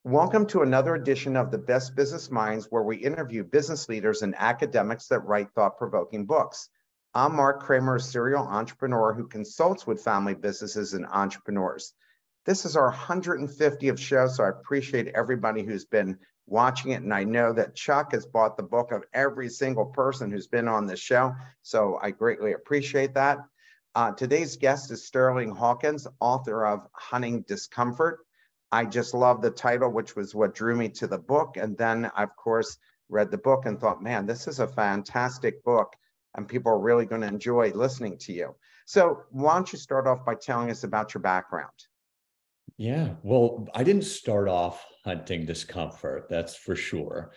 Welcome to another edition of the Best Business Minds, where we interview business leaders and academics that write thought-provoking books. I'm Marc Kramer, a serial entrepreneur who consults with family businesses and entrepreneurs. This is our 150th show, so I appreciate everybody who's been watching it, and I know that Chuck has bought the book of every single person who's been on this show, so I greatly appreciate that. Today's guest is Sterling Hawkins, author of Hunting Discomfort. I just love the title, which was what drew me to the book. And then I, of course, read the book and thought, man, this is a fantastic book and people are really going to enjoy listening to you. So why don't you start off by telling us about your background? Yeah, well, I didn't start off hunting discomfort, that's for sure.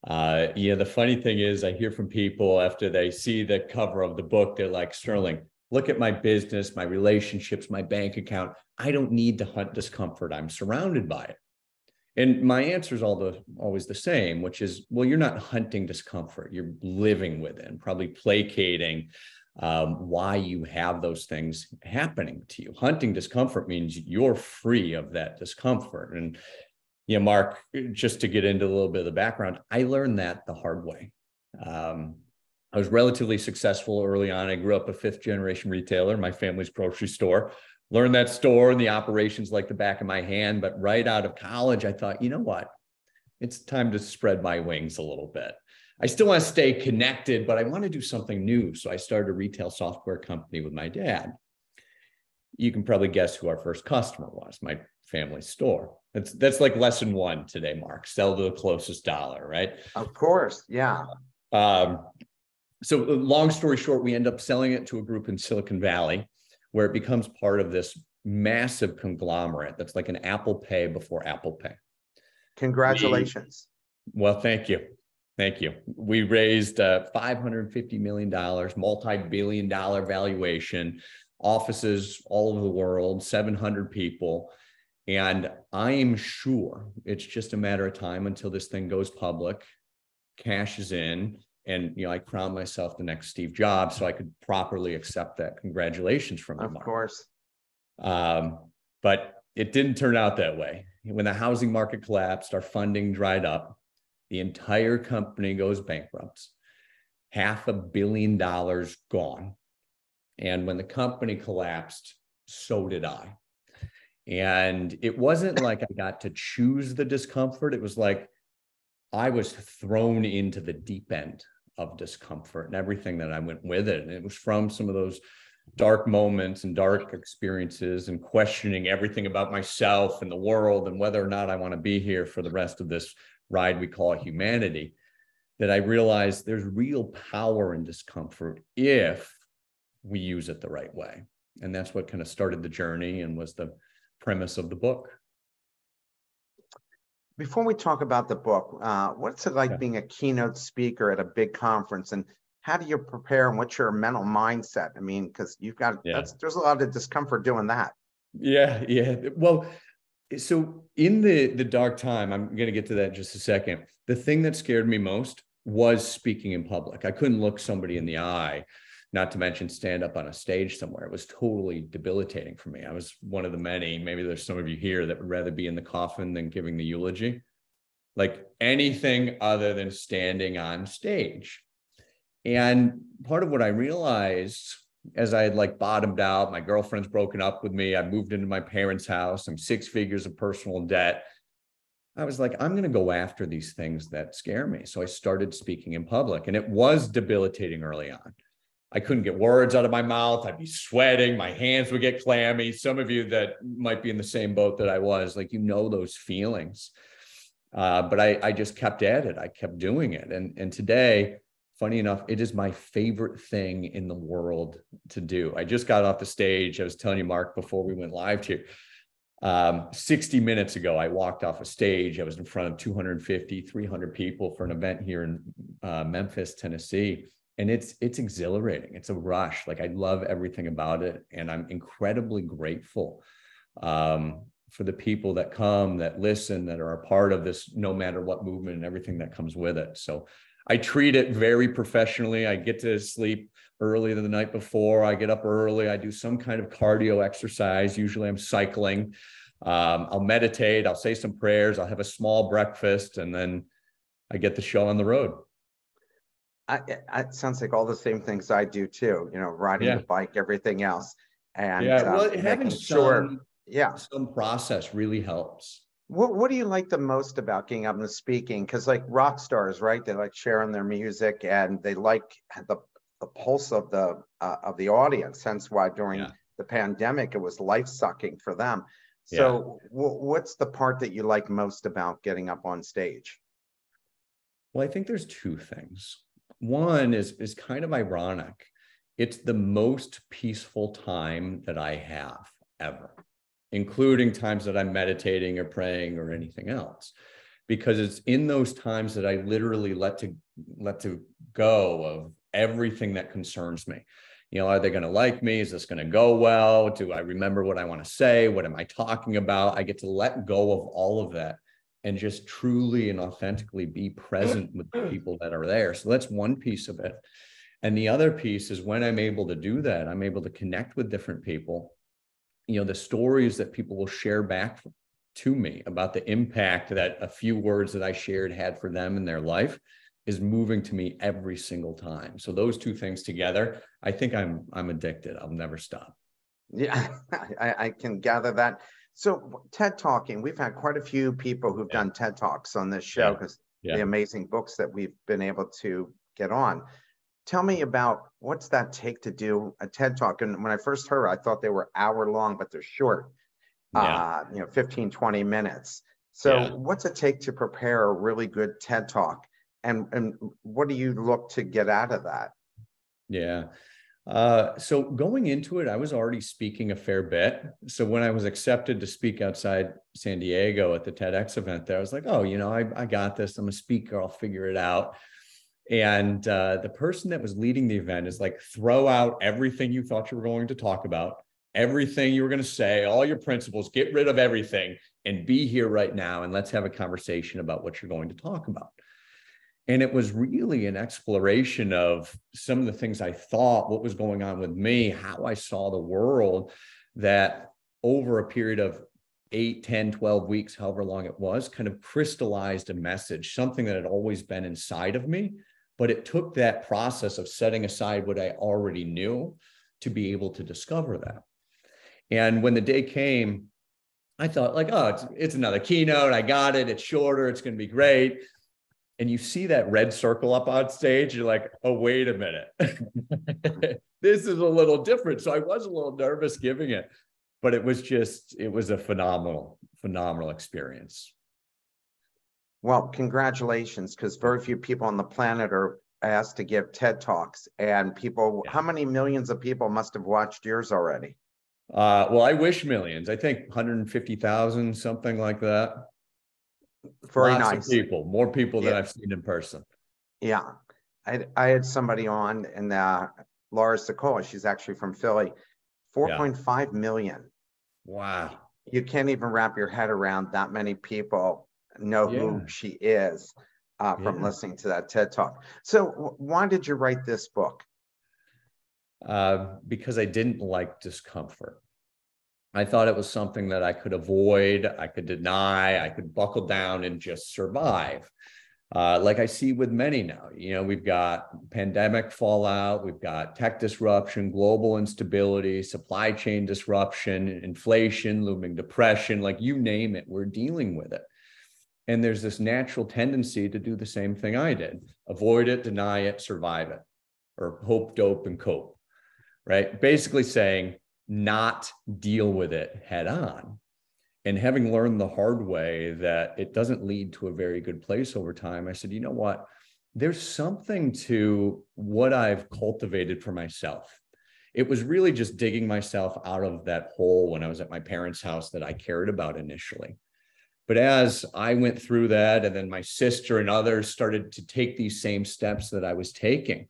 The funny thing is I hear from people after they see the cover of the book, they're like, Sterling, look at my business, my relationships, my bank account. I don't need to hunt discomfort. I'm surrounded by it. And my answer is always the same, which is, well, you're not hunting discomfort. You're living with it and probably placating why you have those things happening to you. Hunting discomfort means you're free of that discomfort. And, Mark, just to get into a little bit of the background, I learned that the hard way. I was relatively successful early on. I grew up a fifth-generation retailer, my family's grocery store. Learned that store and the operations like the back of my hand. But right out of college, I thought, you know what? It's time to spread my wings a little bit. I still want to stay connected, but I want to do something new. So I started a retail software company with my dad. You can probably guess who our first customer was, my family store. That's like lesson one today, Mark. Sell to the closest dollar, right? Of course, yeah. So long story short, we end up selling it to a group in Silicon Valley where it becomes part of this massive conglomerate that's like an Apple Pay before Apple Pay. Congratulations. Well, thank you. Thank you. We raised $550 million, multi-billion-dollar valuation, offices all over the world, 700 people. And I am sure it's just a matter of time until this thing goes public, cashes in, and I crowned myself the next Steve Jobs so I could properly accept that. Congratulations from me, Mark. Of course. But it didn't turn out that way. When the housing market collapsed, our funding dried up. The entire company goes bankrupt. $500 million gone. And when the company collapsed, so did I. And it wasn't like I got to choose the discomfort. It was like I was thrown into the deep end of discomfort and everything that I went with it. And it was from some of those dark moments and dark experiences and questioning everything about myself and the world and whether or not I want to be here for the rest of this ride we call humanity, that I realized there's real power in discomfort if we use it the right way. And that's what kind of started the journey and was the premise of the book. Before we talk about the book, what's it like being a keynote speaker at a big conference, and how do you prepare, and what's your mental mindset? I mean, because you've got, there's a lot of discomfort doing that. Yeah. Well, so in the dark time, I'm going to get to that in just a second. The thing that scared me most was speaking in public. I couldn't look somebody in the eye, not to mention stand up on a stage somewhere. It was totally debilitating for me. I was one of the many, maybe there's some of you here that would rather be in the coffin than giving the eulogy. Like anything other than standing on stage. And part of what I realized as I had bottomed out, my girlfriend's broken up with me, I moved into my parents' house, I'm 6 figures of personal debt. I was like, I'm going to go after these things that scare me. So I started speaking in public, and it was debilitating early on. I couldn't get words out of my mouth. I'd be sweating. My hands would get clammy. Some of you that might be in the same boat that I was, those feelings. But I just kept at it. I kept doing it. And today, funny enough, it is my favorite thing in the world to do. I just got off the stage. I was telling you, Mark, before we went live here, 60 minutes ago, I walked off a stage. I was in front of 250, 300 people for an event here in Memphis, Tennessee. And it's exhilarating. It's a rush. I love everything about it. And I'm incredibly grateful for the people that come, that listen, that are a part of this, no matter what movement and everything that comes with it. So I treat it very professionally. I get to sleep early the night before. I get up early. I do some kind of cardio exercise. Usually I'm cycling. I'll meditate, I'll say some prayers, I'll have a small breakfast, and then I get the show on the road. It sounds like all the same things I do too, riding the bike, everything else. And well, having making sure, some process really helps. What do you like the most about getting up and speaking? Because like rock stars, right? They like sharing their music and they like the pulse of the audience. Hence why during the pandemic, it was life-sucking for them. So what's the part that you like most about getting up on stage? Well, I think there's two things. One is kind of ironic. It's the most peaceful time that I have ever, including times that I'm meditating or praying or anything else, because it's in those times that I literally let to go of everything that concerns me. Are they going to like me? Is this going to go well? Do I remember what I want to say? What am I talking about? I get to let go of all of that and just truly and authentically be present with the people that are there. So that's one piece of it. And the other piece is when I'm able to do that, I'm able to connect with different people. The stories that people will share back to me about the impact that a few words that I shared had for them in their life is moving to me every single time. So those two things together, I think I'm addicted. I'll never stop. Yeah, I can gather that. So TED Talking, we've had quite a few people who've done TED Talks on this show because the amazing books that we've been able to get on. Tell me about what's that take to do a TED Talk? And when I first heard, I thought they were hour long, but they're short, 15, 20 minutes. So what's it take to prepare a really good TED Talk? And what do you look to get out of that? So going into it, I was already speaking a fair bit. So when I was accepted to speak outside San Diego at the TEDx event there, I was like, oh, I got this. I'm a speaker. I'll figure it out. And the person that was leading the event is like, throw out everything you thought you were going to talk about, everything you were going to say, all your principles, get rid of everything and be here right now. And let's have a conversation about what you're going to talk about. And it was really an exploration of some of the things I thought, what was going on with me, how I saw the world, that over a period of 8, 10, 12 weeks, however long it was, kind of crystallized a message, something that had always been inside of me. But it took that process of setting aside what I already knew to be able to discover that. And when the day came, I thought like, oh, it's another keynote. I got it. It's shorter. It's going to be great. And you see that red circle up on stage, you're like, oh, wait a minute. This is a little different. So I was a little nervous giving it, but it was a phenomenal experience. Well, congratulations, because very few people on the planet are asked to give TED Talks. And people, how many millions of people must have watched yours already? Well, I wish millions. I think 150,000, something like that. Very Lots nice. of people, more people than I've seen in person. Yeah. I had somebody on, and Laura Sikola, she's actually from Philly, 4.5 million. Wow. You can't even wrap your head around that many people know who she is from listening to that TED Talk. So why did you write this book? Because I didn't like discomfort. I thought it was something that I could avoid, I could deny, I could buckle down and just survive. Like I see with many now, we've got pandemic fallout, we've got tech disruption, global instability, supply chain disruption, inflation, looming depression, like you name it, we're dealing with it. And there's this natural tendency to do the same thing I did: avoid it, deny it, survive it, or hope, dope, and cope, right? Basically saying, not deal with it head on. And having learned the hard way that it doesn't lead to a very good place over time, I said, you know what? There's something to what I've cultivated for myself. It was really just digging myself out of that hole when I was at my parents' house that I cared about initially. But as I went through that, and then my sister and others started to take these same steps that I was taking,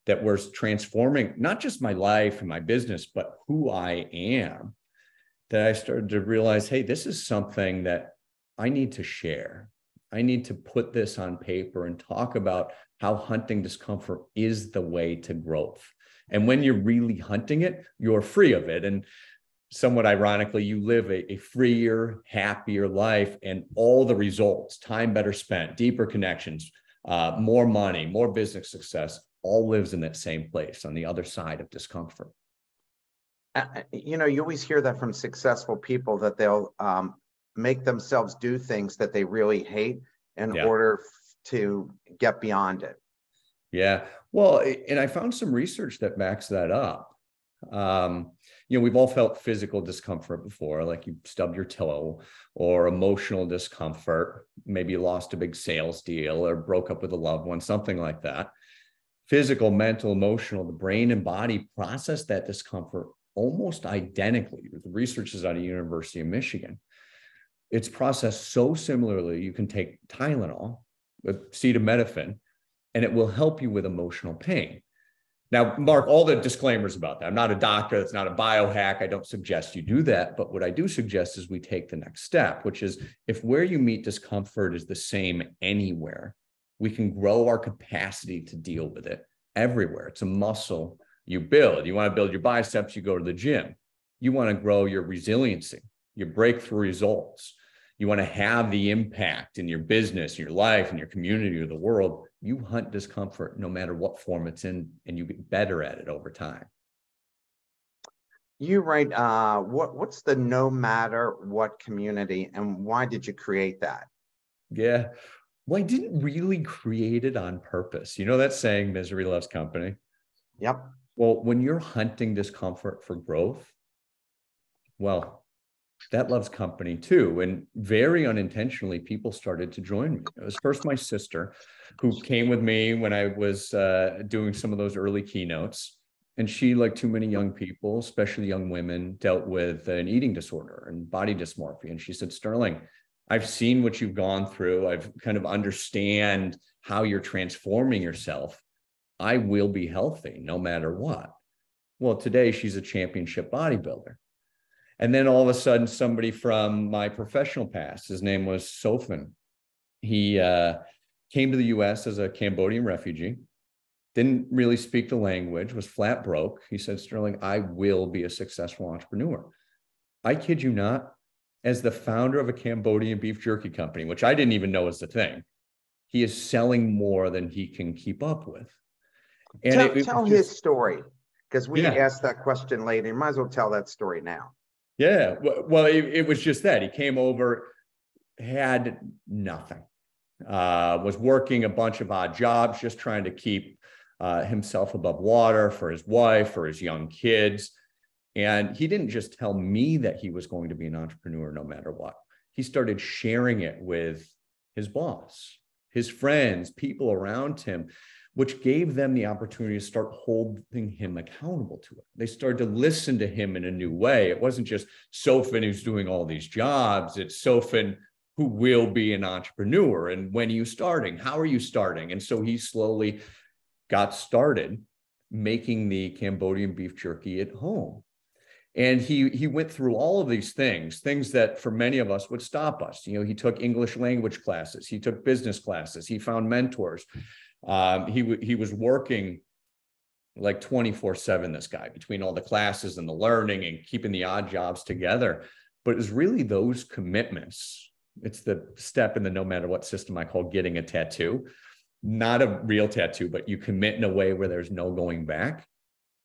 that were transforming not just my life and my business, but who I am, that I started to realize, hey, this is something that I need to share. I need to put this on paper and talk about how hunting discomfort is the way to growth. And when you're really hunting it, you're free of it. And somewhat ironically, you live a freer, happier life, and all the results, time better spent, deeper connections, more money, more business success, all lives in that same place on the other side of discomfort. You know, you always hear that from successful people, that they'll make themselves do things that they really hate in order to get beyond it. Yeah. Well, and I found some research that backs that up. You know, we've all felt physical discomfort before, like you stubbed your toe, or emotional discomfort. Maybe you lost a big sales deal or broke up with a loved one, something like that. Physical, mental, emotional, the brain and body process that discomfort almost identically. The research is out of University of Michigan. It's processed so similarly. You can take Tylenol with acetaminophen, and it will help you with emotional pain. Now, Mark, all the disclaimers about that. I'm not a doctor. That's not a biohack. I don't suggest you do that. But what I do suggest is we take the next step, which is if where you meet discomfort is the same anywhere, we can grow our capacity to deal with it everywhere. It's a muscle you build. You want to build your biceps, you go to the gym. You want to grow your resiliency, your breakthrough results. You want to have the impact in your business, your life, and your community, or the world. You hunt discomfort no matter what form it's in, and you get better at it over time. You write, what's the no matter what community, and why did you create that? Yeah. Well, I didn't really create it on purpose. You know that saying, misery loves company? Yep. Well, when you're hunting discomfort for growth, well, that loves company too. And very unintentionally, people started to join me. It was first my sister, who came with me when I was doing some of those early keynotes. And she, like too many young people, especially young women, dealt with an eating disorder and body dysmorphia. And she said, Sterling, I've seen what you've gone through. I've kind of understand how you're transforming yourself. I will be healthy no matter what. Well, today she's a championship bodybuilder. And then all of a sudden, somebody from my professional past, his name was Sofan. He came to the US as a Cambodian refugee, didn't really speak the language, was flat broke. He said, Sterling, I will be a successful entrepreneur. I kid you not, as the founder of a Cambodian beef jerky company, which I didn't even know was the thing, he is selling more than he can keep up with. And tell his story, because we asked that question later. You might as well tell that story now. Yeah, well, it was just that. He came over, had nothing, was working a bunch of odd jobs, just trying to keep himself above water for his wife, for his young kids. And he didn't just tell me that he was going to be an entrepreneur no matter what. He started sharing it with his boss, his friends, people around him, which gave them the opportunity to start holding him accountable to it. They started to listen to him in a new way. It wasn't just Sofan who's doing all these jobs. It's Sofan who will be an entrepreneur. And when are you starting? How are you starting? And so he slowly got started making the Cambodian beef jerky at home. And he went through all of these things that for many of us would stop us. You know, he took English language classes. He took business classes. He found mentors. He was working like 24/7, this guy, between all the classes and the learning and keeping the odd jobs together. But it was really those commitments. It's the step in the no matter what system I call getting a tattoo. Not a real tattoo, but you commit in a way where there's no going back.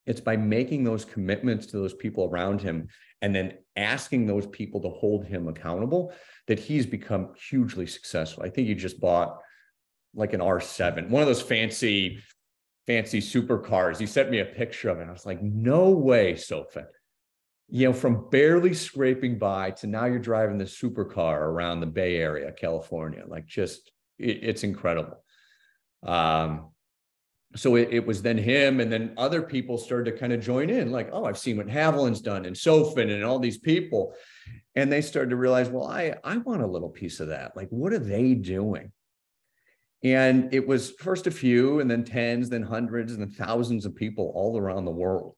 It's by making those commitments to those people around him and then asking those people to hold him accountable that he's become hugely successful. I think he just bought like an R7, one of those fancy supercars. He sent me a picture of it. I was like, no way, Sofan. You know, from barely scraping by to now you're driving the supercar around the Bay Area, California. Like just, it's incredible. So it was then him, and then other people started to kind of join in, like, oh, I've seen what Haviland's done and Sofan and all these people. And they started to realize, well, I want a little piece of that. Like, what are they doing? And it was first a few, and then tens, then hundreds, and then thousands of people all around the world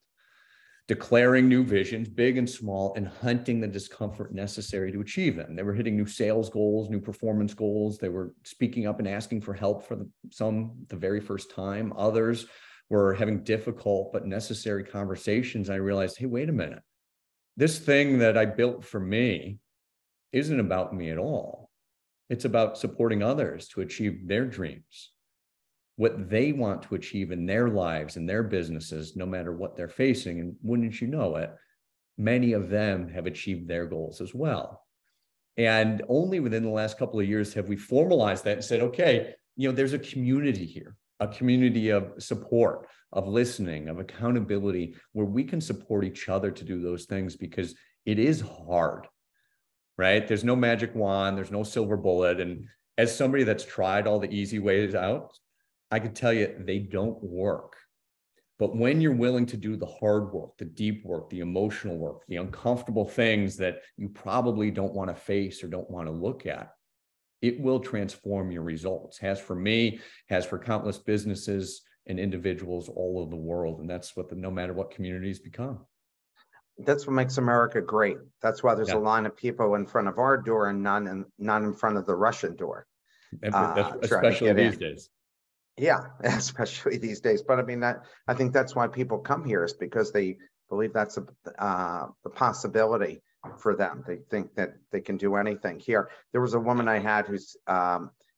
declaring new visions, big and small, and hunting the discomfort necessary to achieve them. They were hitting new sales goals, new performance goals. They were speaking up and asking for help for some the very first time. Others were having difficult but necessary conversations. I realized, hey, wait a minute. this thing that I built for me isn't about me at all. It's about supporting others to achieve their dreams, what they want to achieve in their lives and their businesses, no matter what they're facing. And wouldn't you know it, many of them have achieved their goals as well. And only within the last couple of years have we formalized that and said, okay, there's a community here, a community of support, of listening, of accountability, where we can support each other to do those things, because it is hard, right? There's no magic wand, there's no silver bullet. And as somebody that's tried all the easy ways out, I can tell you they don't work. But when you're willing to do the hard work, the deep work, the emotional work, the uncomfortable things that you probably don't want to face or don't want to look at, it will transform your results. Has for me, has for countless businesses and individuals all over the world. And that's what no matter what communities become. That's what makes America great. That's why there's a line of people in front of our door and not in front of the Russian door. Especially these days. Yeah, especially these days. But I mean, I think that's why people come here, is because they believe that's the possibility for them. They think that they can do anything here. There was a woman I had who's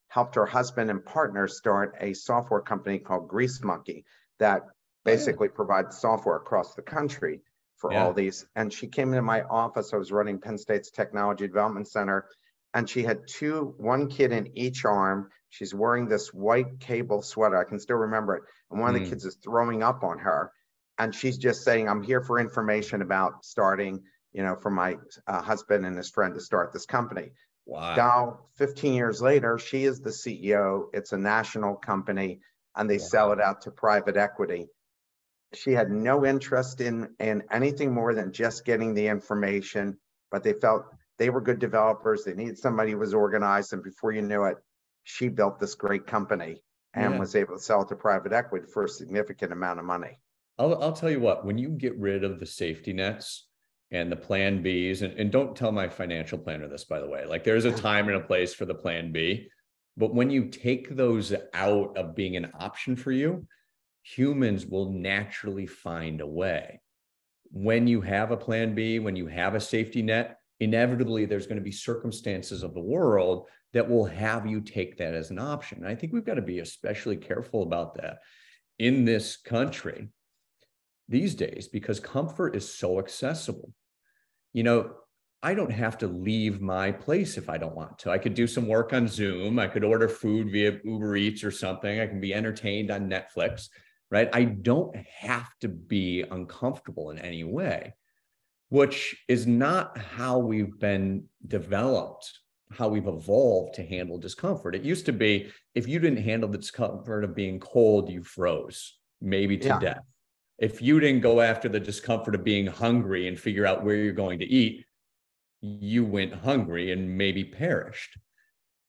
helped her husband and partner start a software company called Grease Monkey that basically provides software across the country for all these. And she came into my office. I was running Penn State's Technology Development Center, and she had one kid in each arm. She's wearing this white cable sweater. I can still remember it. And one of the kids is throwing up on her. And she's just saying, I'm here for information about starting, for my husband and his friend to start this company. Wow. Now, 15 years later, she is the CEO. It's a national company, and they sell it out to private equity. She had no interest in anything more than just getting the information, but they felt they were good developers. They needed somebody who was organized. And before you knew it, she built this great company and was able to sell it to private equity for a significant amount of money. I'll tell you what, when you get rid of the safety nets and the plan Bs, and don't tell my financial planner this, by the way, like there's a time and a place for the plan B, but when you take those out of being an option for you, humans will naturally find a way. When you have a plan B, when you have a safety net, inevitably there's going to be circumstances of the world that will have you take that as an option. And I think we've got to be especially careful about that in this country these days, because comfort is so accessible. I don't have to leave my place if I don't want to. I could do some work on Zoom. I could order food via Uber Eats or something. I can be entertained on Netflix, right? I don't have to be uncomfortable in any way, which is not how we've been developed, how we've evolved to handle discomfort. It used to be, if you didn't handle the discomfort of being cold, you froze, maybe to death. If you didn't go after the discomfort of being hungry and figure out where you're going to eat, you went hungry and maybe perished.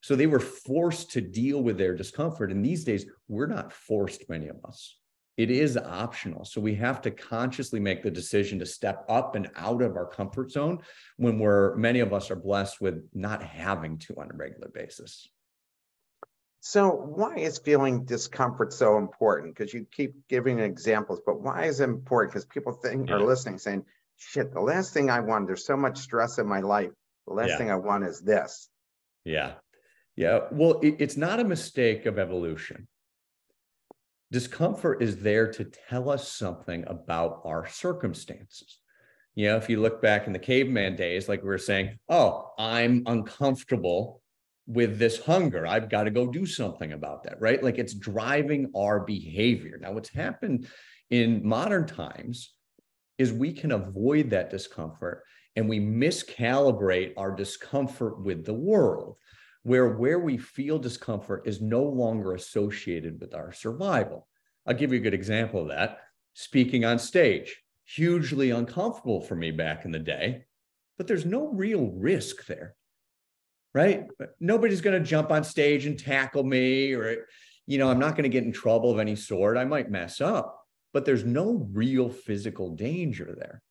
So they were forced to deal with their discomfort. And these days, we're not forced, many of us. It is optional. So we have to consciously make the decision to step up and out of our comfort zone when many of us are blessed with not having to on a regular basis. So why is feeling discomfort so important? Because you keep giving examples, but why is it important? Because people are listening saying, shit, the last thing I want, there's so much stress in my life. The last thing I want is this. Yeah. Well, it's not a mistake of evolution. Discomfort is there to tell us something about our circumstances. If you look back in the caveman days, like we were saying, oh, I'm uncomfortable with this hunger. I've got to go do something about that, right? Like it's driving our behavior. Now, what's happened in modern times is we can avoid that discomfort and we miscalibrate our discomfort with the world, where we feel discomfort is no longer associated with our survival. I'll give you a good example of that. Speaking on stage, hugely uncomfortable for me back in the day, but there's no real risk there, right? Nobody's going to jump on stage and tackle me, or, I'm not going to get in trouble of any sort. I might mess up, but there's no real physical danger there.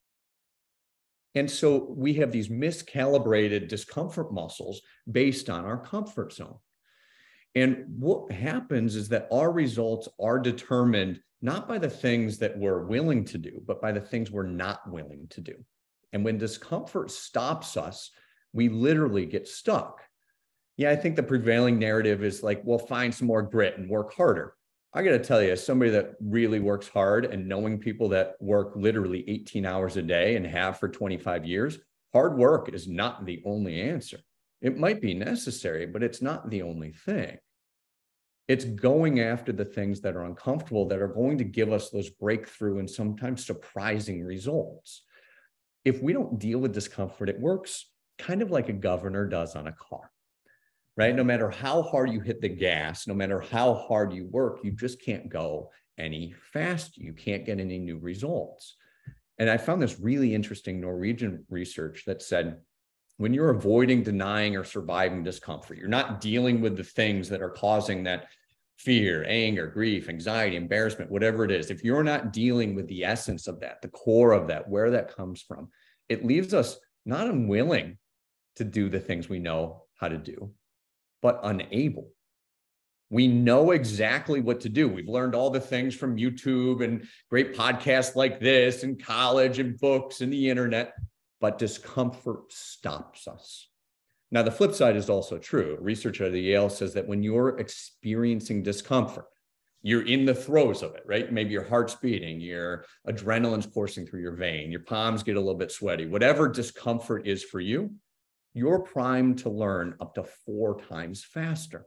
And so we have these miscalibrated discomfort muscles based on our comfort zone. And what happens is that our results are determined not by the things that we're willing to do, but by the things we're not willing to do. And when discomfort stops us, we literally get stuck. Yeah, I think the prevailing narrative is like, well, find some more grit and work harder. I got to tell you, as somebody that really works hard and knowing people that work literally 18 hours a day and have for 25 years, hard work is not the only answer. It might be necessary, but it's not the only thing. It's going after the things that are uncomfortable that are going to give us those breakthrough and sometimes surprising results. If we don't deal with discomfort, it works kind of like a governor does on a car, right? No matter how hard you hit the gas, no matter how hard you work, you just can't go any faster. You can't get any new results. And I found this really interesting Norwegian research that said, when you're avoiding, denying, or surviving discomfort, you're not dealing with the things that are causing that fear, anger, grief, anxiety, embarrassment, whatever it is. If you're not dealing with the essence of that, the core of that, where that comes from, it leaves us not unwilling to do the things we know how to do, but unable. We know exactly what to do. We've learned all the things from YouTube and great podcasts like this and college and books and the internet, but discomfort stops us. Now, the flip side is also true. Research out of Yale says that when you're experiencing discomfort, you're in the throes of it, right? Maybe your heart's beating, your adrenaline's coursing through your vein, your palms get a little bit sweaty, whatever discomfort is for you, you're primed to learn up to 4 times faster.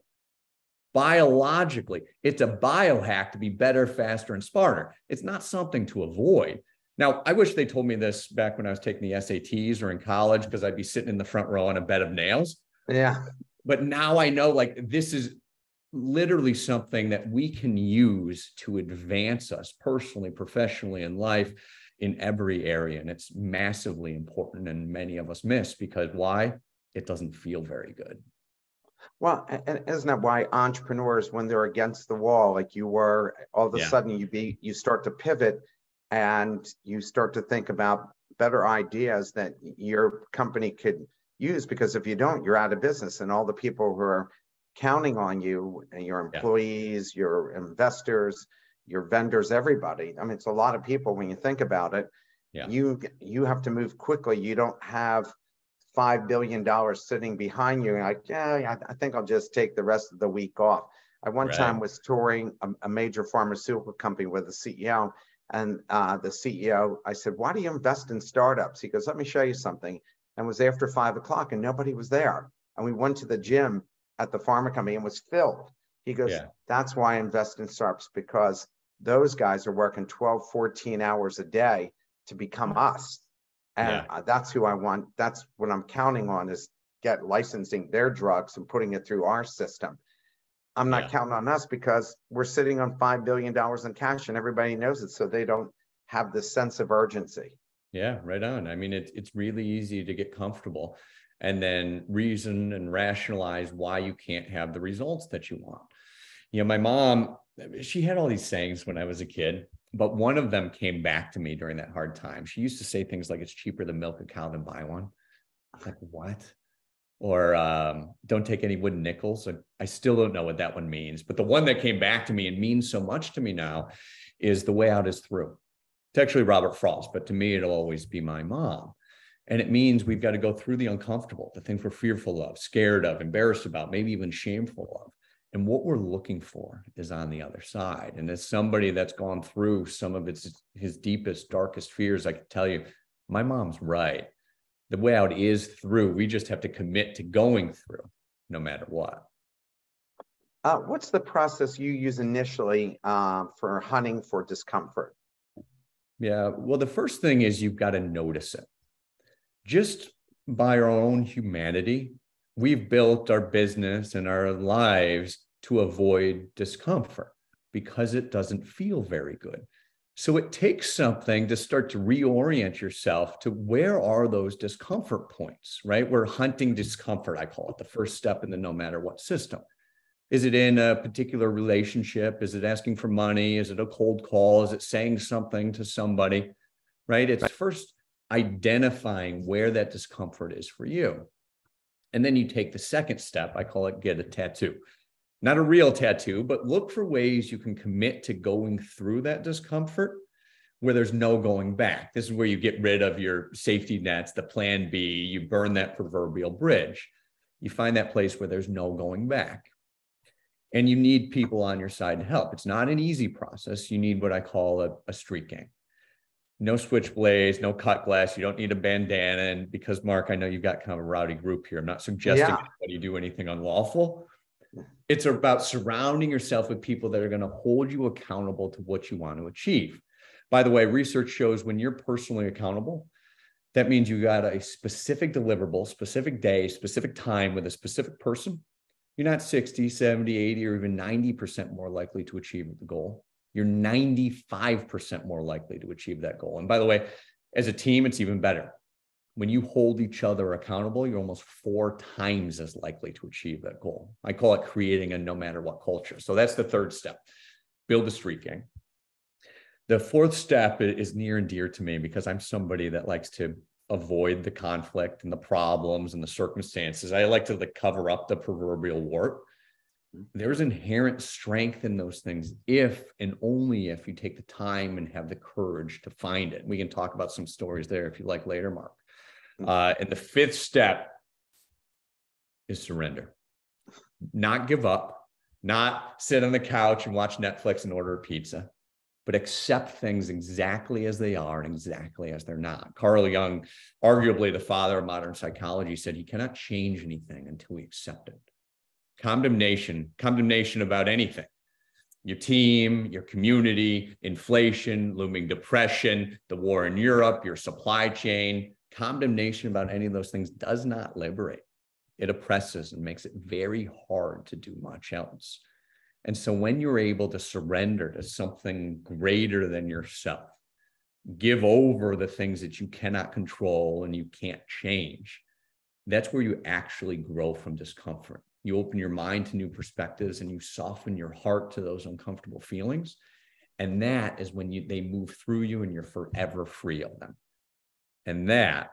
Biologically, it's a biohack to be better, faster, and smarter. It's not something to avoid. Now, I wish they told me this back when I was taking the SATs or in college, because I'd be sitting in the front row on a bed of nails. Yeah. But now I know, like, this is literally something that we can use to advance us personally, professionally, in life, in every area. And it's massively important. And many of us miss because why? It doesn't feel very good. Well, and isn't that why entrepreneurs, when they're against the wall, like you were, all of a sudden you start to pivot and you start to think about better ideas that your company could use, because if you don't, you're out of business. And all the people who are counting on you and your employees, your investors, your vendors, everybody. I mean, it's a lot of people when you think about it. Yeah. You have to move quickly. You don't have $5 billion sitting behind you. Like, yeah, I think I'll just take the rest of the week off. I one time was touring a major pharmaceutical company with the CEO, and the CEO, I said, why do you invest in startups? He goes, let me show you something. And it was after 5 o'clock and nobody was there. And we went to the gym at the pharma company and was filled. He goes, that's why I invest in startups, because those guys are working 12, 14 hours a day to become us. And that's who I want. That's what I'm counting on, is get licensing their drugs and putting it through our system. I'm not counting on us because we're sitting on $5 billion in cash and everybody knows it. So they don't have this sense of urgency. Yeah, right on. I mean, it's really easy to get comfortable and then reason and rationalize why you can't have the results that you want. You know, my mom, she had all these sayings when I was a kid, but one of them came back to me during that hard time. She used to say things like, it's cheaper to milk a cow than buy one. I was like, what? Or don't take any wooden nickels. I still don't know what that one means. But the one that came back to me and means so much to me now is the way out is through. It's actually Robert Frost, but to me, it'll always be my mom. And it means we've got to go through the uncomfortable, the things we're fearful of, scared of, embarrassed about, maybe even shameful of. And what we're looking for is on the other side. And as somebody that's gone through some of his deepest, darkest fears, I can tell you, my mom's right. The way out is through. We just have to commit to going through no matter what. What's the process you use initially for hunting for discomfort? Yeah, well, the first thing is you've got to notice it. Just by our own humanity, we've built our business and our lives to avoid discomfort because it doesn't feel very good. So it takes something to start to reorient yourself to where are those discomfort points, right? We're hunting discomfort, I call it, the first step in the no matter what system. Is it in a particular relationship? Is it asking for money? Is it a cold call? Is it saying something to somebody, right? It's first identifying where that discomfort is for you. And then you take the second step, I call it get a tattoo. Not a real tattoo, but look for ways you can commit to going through that discomfort where there's no going back. This is where you get rid of your safety nets, the plan B, you burn that proverbial bridge. You find that place where there's no going back. And you need people on your side to help. It's not an easy process. You need what I call a street gang. No switchblades, no cut glass. You don't need a bandana. And because, Mark, I know you've got kind of a rowdy group here. I'm not suggesting anybody do anything unlawful. It's about surrounding yourself with people that are going to hold you accountable to what you want to achieve. By the way, research shows when you're personally accountable, that means you got a specific deliverable, specific day, specific time with a specific person. You're not 60, 70, 80, or even 90% more likely to achieve the goal. You're 95% more likely to achieve that goal. And by the way, as a team, it's even better. When you hold each other accountable, you're almost 4 times as likely to achieve that goal. I call it creating a no matter what culture. So that's the third step. Build a street gang. The fourth step is near and dear to me because I'm somebody that likes to avoid the conflict and the problems and the circumstances. I like to cover up the proverbial wart. There's inherent strength in those things if and only if you take the time and have the courage to find it. We can talk about some stories there if you like later, Mark. And the fifth step is surrender. Not give up, not sit on the couch and watch Netflix and order a pizza, but accept things exactly as they are and exactly as they're not. Carl Jung, arguably the father of modern psychology, said he cannot change anything until we accept it. Condemnation about anything, your team, your community, inflation, looming depression, the war in Europe, your supply chain, condemnation about any of those things does not liberate. It oppresses and makes it very hard to do much else. And so when you're able to surrender to something greater than yourself, give over the things that you cannot control and you can't change, that's where you actually grow from discomfort. You open your mind to new perspectives and you soften your heart to those uncomfortable feelings. And that is when they move through you and you're forever free of them. And that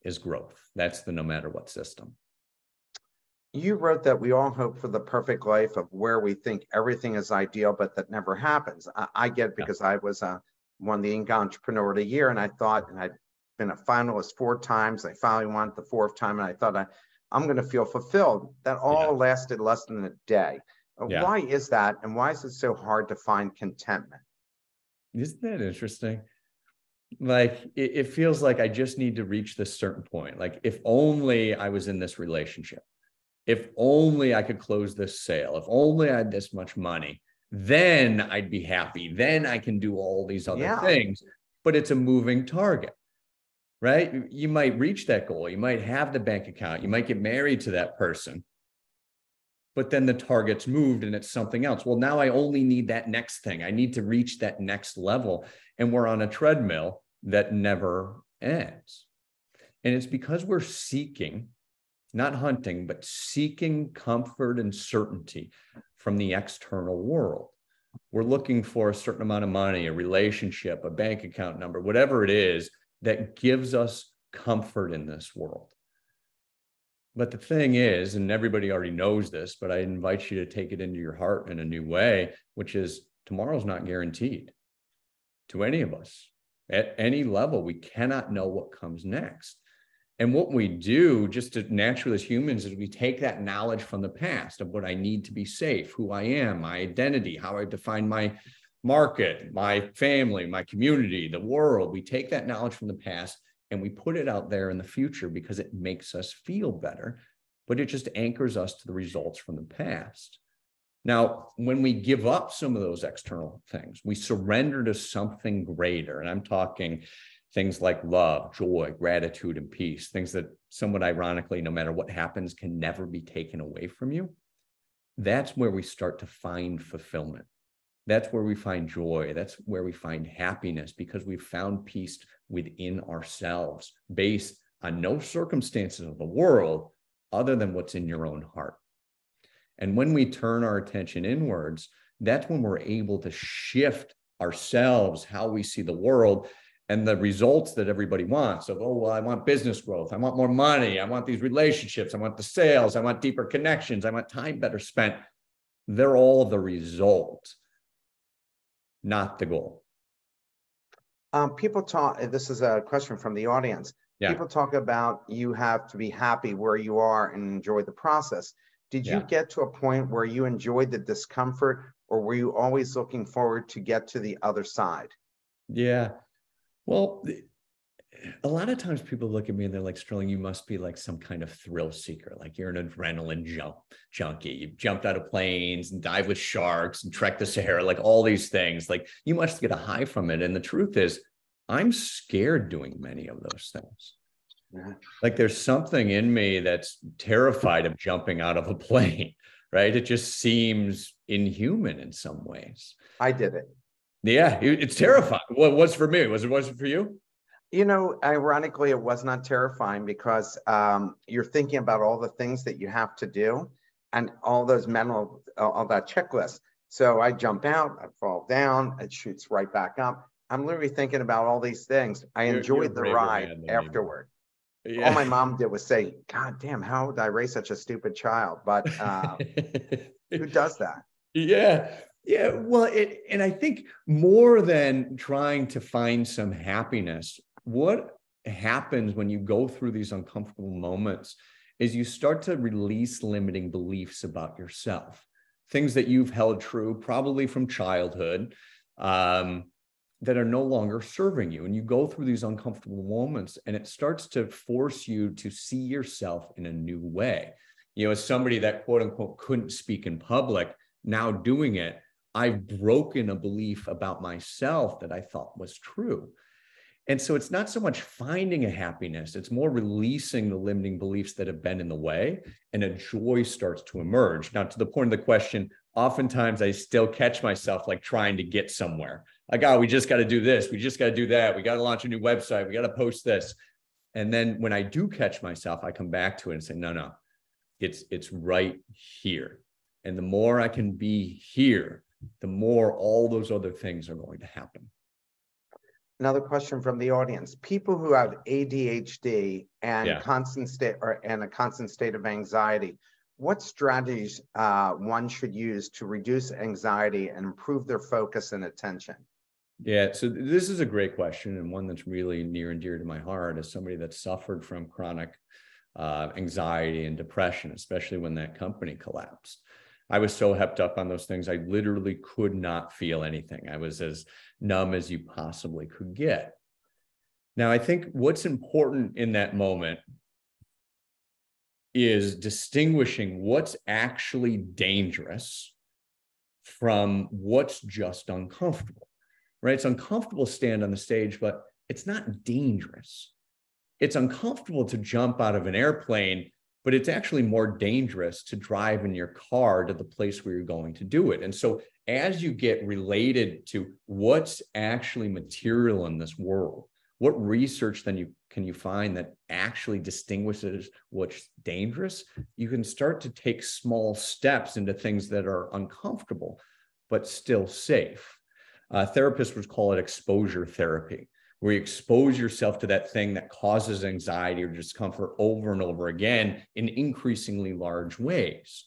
is growth. That's the no matter what system. You wrote that we all hope for the perfect life of where we think everything is ideal, but that never happens. I get it because I was won the Inc. Entrepreneur of the Year, and I thought, and I'd been a finalist 4 times. I finally won it the 4th time, and I thought I'm going to feel fulfilled. That all lasted less than a day. Why is that, and why is it so hard to find contentment? Isn't that interesting? Like, it feels like I just need to reach this certain point. Like, if only I was in this relationship. If only I could close this sale, if only I had this much money, then I'd be happy. Then I can do all these other things. But it's a moving target, right? You might reach that goal. You might have the bank account. You might get married to that person. But then the target's moved and it's something else. Well, now I only need that next thing. I need to reach that next level. And we're on a treadmill that never ends. And it's because we're seeking, not hunting, but seeking comfort and certainty from the external world. We're looking for a certain amount of money, a relationship, a bank account number, whatever it is that gives us comfort in this world. But the thing is, and everybody already knows this, but I invite you to take it into your heart in a new way, which is tomorrow's not guaranteed to any of us. At any level, we cannot know what comes next. And what we do just naturally as humans is we take that knowledge from the past of what I need to be safe, who I am, my identity, how I define my market, my family, my community, the world. We take that knowledge from the past and we put it out there in the future because it makes us feel better, but it just anchors us to the results from the past. Now, when we give up some of those external things, we surrender to something greater. And I'm talking things like love, joy, gratitude, and peace, things that somewhat ironically, no matter what happens, can never be taken away from you. That's where we start to find fulfillment. That's where we find joy. That's where we find happiness because we've found peace within ourselves based on no circumstances of the world other than what's in your own heart. And when we turn our attention inwards, that's when we're able to shift ourselves, how we see the world, and the results that everybody wants of, oh, well, I want business growth. I want more money. I want these relationships. I want the sales. I want deeper connections. I want time better spent. They're all the result, not the goal. People talk, this is a question from the audience. Yeah. People talk about you have to be happy where you are and enjoy the process. Did you Yeah. get to a point where you enjoyed the discomfort, or were you always looking forward to get to the other side? Yeah. Well, a lot of times people look at me and they're like, Sterling, you must be like some kind of thrill seeker. Like you're an adrenaline junkie. You've jumped out of planes and dived with sharks and trekked the Sahara, like all these things. Like you must get a high from it. And the truth is, I'm scared doing many of those things. Yeah. Like there's something in me that's terrified of jumping out of a plane, right? It just seems inhuman in some ways. I did it. Yeah, it's terrifying. What was for me? Was it for you? You know, ironically, it was not terrifying because you're thinking about all the things that you have to do and all those mental, all that checklist. So I jump out, I fall down, it shoots right back up. I'm literally thinking about all these things. I enjoyed the ride afterward. Yeah. All my mom did was say, God damn, how would I raise such a stupid child? But who does that? Yeah. Yeah. Well, and I think more than trying to find some happiness, what happens when you go through these uncomfortable moments is you start to release limiting beliefs about yourself, things that you've held true, probably from childhood, that are no longer serving you. And you go through these uncomfortable moments and it starts to force you to see yourself in a new way. You know, as somebody that quote unquote couldn't speak in public, now doing it, I've broken a belief about myself that I thought was true. And so it's not so much finding a happiness, it's more releasing the limiting beliefs that have been in the way, and a joy starts to emerge. Now, to the point of the question, oftentimes I still catch myself like trying to get somewhere. Like, oh, we just got to do this. We just got to do that. We got to launch a new website. We got to post this. And then when I do catch myself, I come back to it and say, no, it's right here. And the more I can be here, the more all those other things are going to happen. Another question from the audience. People who have ADHD and a constant state of anxiety, what strategies one should use to reduce anxiety and improve their focus and attention? Yeah, so this is a great question, and one that's really near and dear to my heart as somebody that suffered from chronic anxiety and depression, especially when that company collapsed. I was so hepped up on those things, I literally could not feel anything. I was as numb as you possibly could get. Now, I think what's important in that moment is distinguishing what's actually dangerous from what's just uncomfortable, right? It's uncomfortable to stand on the stage, but it's not dangerous. It's uncomfortable to jump out of an airplane, but it's actually more dangerous to drive in your car to the place where you're going to do it. And so as you get related to what's actually material in this world, what research then can you find that actually distinguishes what's dangerous? You can start to take small steps into things that are uncomfortable, but still safe. Therapists would call it exposure therapy, where you expose yourself to that thing that causes anxiety or discomfort over and over again in increasingly large ways.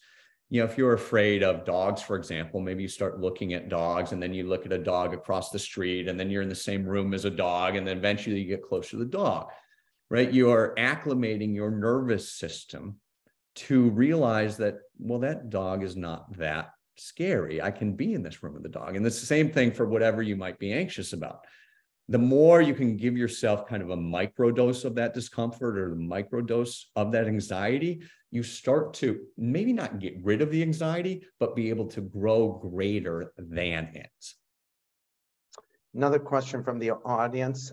You know, if you're afraid of dogs, for example, maybe you start looking at dogs and then you look at a dog across the street and then you're in the same room as a dog and then eventually you get closer to the dog, right? You are acclimating your nervous system to realize that, well, that dog is not that scary. I can be in this room with the dog. And it's the same thing for whatever you might be anxious about. The more you can give yourself kind of a microdose of that discomfort or the microdose of that anxiety, you start to maybe not get rid of the anxiety, but be able to grow greater than it. Another question from the audience.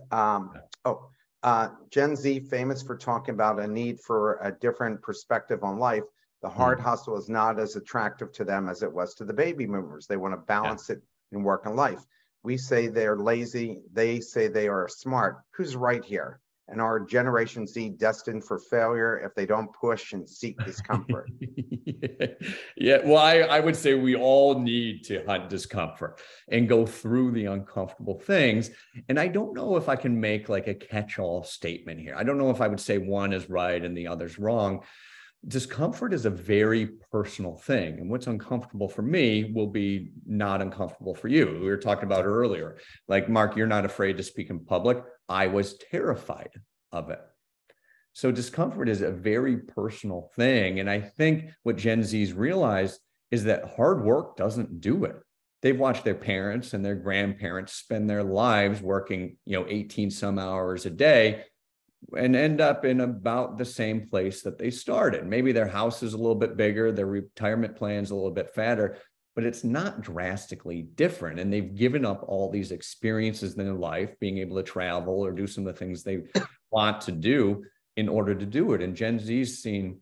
Gen Z, famous for talking about a need for a different perspective on life. The hard hustle is not as attractive to them as it was to the baby boomers. They want to balance it in work and life. We say they're lazy. They say they are smart. Who's right here? And are Generation Z destined for failure if they don't push and seek discomfort? Yeah, well, I would say we all need to hunt discomfort and go through the uncomfortable things. And I don't know if I can make like a catch-all statement here. I don't know if I would say one is right and the other's wrong. discomfort is a very personal thing. And what's uncomfortable for me will be not uncomfortable for you. We were talking about earlier, like, Marc, you're not afraid to speak in public. I was terrified of it. So discomfort is a very personal thing. And I think what Gen Zs realize is that hard work doesn't do it. They've watched their parents and their grandparents spend their lives working, 18 some hours a day and end up in about the same place that they started. Maybe their house is a little bit bigger, their retirement plan's a little bit fatter, but it's not drastically different. And they've given up all these experiences in their life, being able to travel or do some of the things they want to do in order to do it. And Gen Z's seen,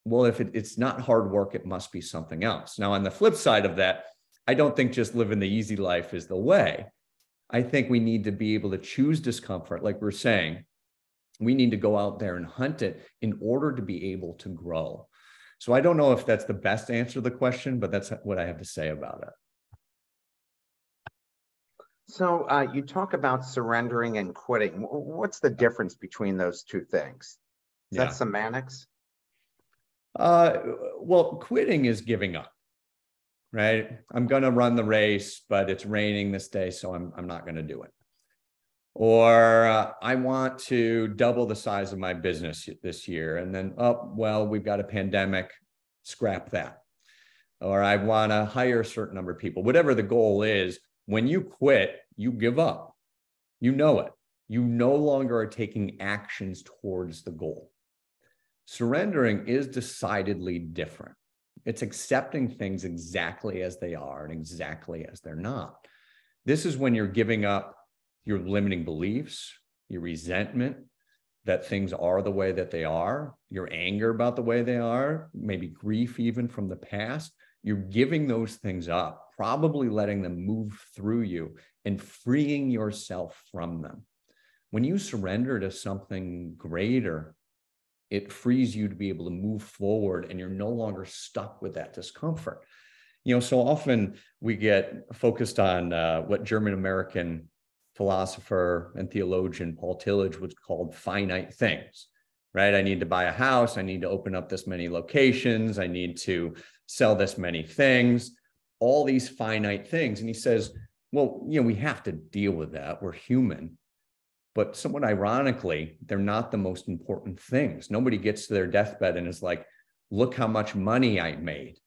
well, if it's not hard work, it must be something else. Now, on the flip side of that, I don't think just living the easy life is the way. I think we need to be able to choose discomfort. Like we're saying, we need to go out there and hunt it in order to be able to grow. So I don't know if that's the best answer to the question, but that's what I have to say about it. So you talk about surrendering and quitting. What's the difference between those two things? Is that semantics? Well, quitting is giving up, right? I'm going to run the race, but it's raining this day, so I'm not going to do it. Or I want to double the size of my business this year, and then, oh, well, we've got a pandemic, scrap that. Or I want to hire a certain number of people. Whatever the goal is, when you quit, you give up. You know it. You no longer are taking actions towards the goal. Surrendering is decidedly different. It's accepting things exactly as they are and exactly as they're not. This is when you're giving up your limiting beliefs, your resentment that things are the way that they are, your anger about the way they are, maybe grief even from the past. You're giving those things up, probably letting them move through you and freeing yourself from them. When you surrender to something greater, it frees you to be able to move forward, and you're no longer stuck with that discomfort. So often we get focused on what German-American philosopher and theologian Paul Tillich was called finite things, right? I need to buy a house. I need to open up this many locations. I need to sell this many things, all these finite things. And he says, well, we have to deal with that. We're human. But somewhat ironically, they're not the most important things. Nobody gets to their deathbed and is like, look how much money I made.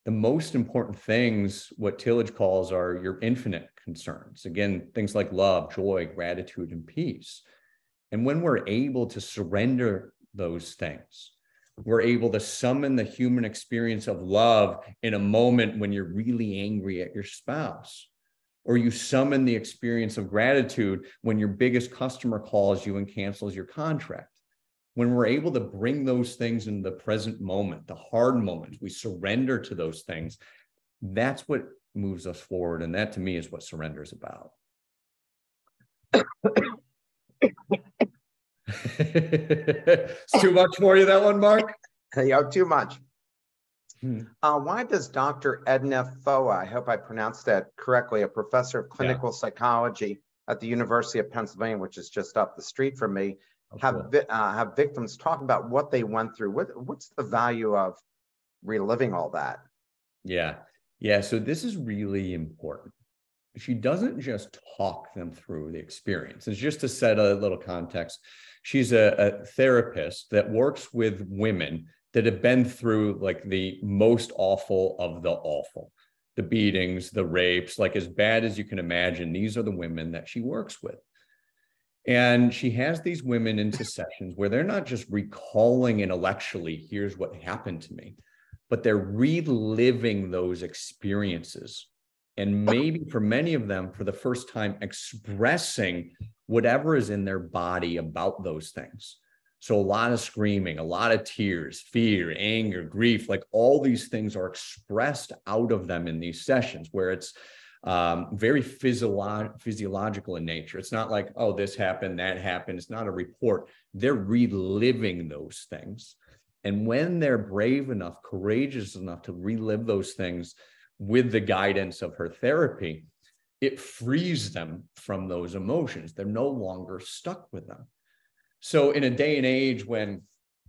The most important things, what Tillich calls, are your infinite concerns. Again, things like love, joy, gratitude, and peace. And when we're able to surrender those things, we're able to summon the human experience of love in a moment when you're really angry at your spouse. Or you summon the experience of gratitude when your biggest customer calls you and cancels your contract. When we're able to bring those things in the present moment, the hard moments, we surrender to those things. That's what moves us forward. And that, to me, is what surrender is about. It's too much for you, that one, Marc? Too much. Why does Dr. Edna Foa, I hope I pronounced that correctly, a professor of clinical psychology at the University of Pennsylvania, which is just up the street from me, have victims talk about what they went through? What's the value of reliving all that? Yeah. So this is really important. She doesn't just talk them through the experience. It's just to set a little context. She's a therapist that works with women that have been through like the most awful of the awful, the beatings, the rapes, like as bad as you can imagine. These are the women that she works with. And she has these women into sessions where they're not just recalling intellectually, here's what happened to me, but they're reliving those experiences. And maybe for many of them, for the first time, expressing whatever is in their body about those things. So a lot of screaming, a lot of tears, fear, anger, grief, like all these things are expressed out of them in these sessions where it's very physiological in nature. It's not like, oh, this happened, that happened. It's not a report. They're reliving those things. And when they're brave enough, courageous enough to relive those things with the guidance of her therapy, it frees them from those emotions. They're no longer stuck with them. So in a day and age when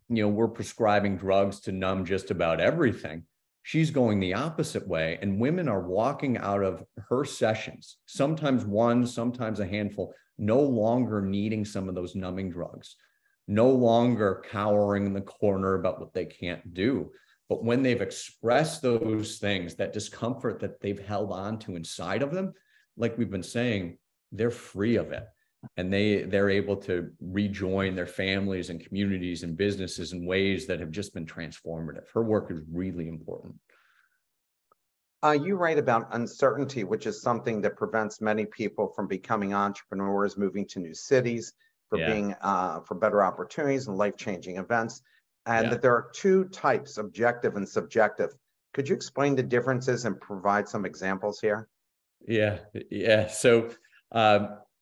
we're prescribing drugs to numb just about everything. She's going the opposite way. And women are walking out of her sessions, sometimes one, sometimes a handful, no longer needing some of those numbing drugs, no longer cowering in the corner about what they can't do. But when they've expressed those things, that discomfort that they've held on to inside of them, like we've been saying, they're free of it. And they're able to rejoin their families and communities and businesses in ways that have just been transformative. Her work is really important. You write about uncertainty, which is something that prevents many people from becoming entrepreneurs, moving to new cities, for better opportunities and life-changing events, and that there are two types, objective and subjective. Could you explain the differences and provide some examples here? Yeah. So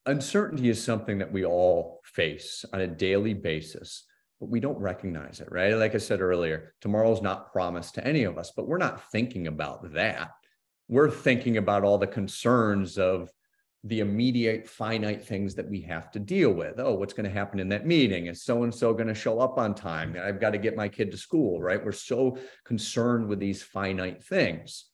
uncertainty is something that we all face on a daily basis, but we don't recognize it, right? Like I said earlier, tomorrow's not promised to any of us, but we're not thinking about that. We're thinking about all the concerns of the immediate finite things that we have to deal with. Oh, what's going to happen in that meeting? Is so-and-so going to show up on time? I've got to get my kid to school, right? We're so concerned with these finite things.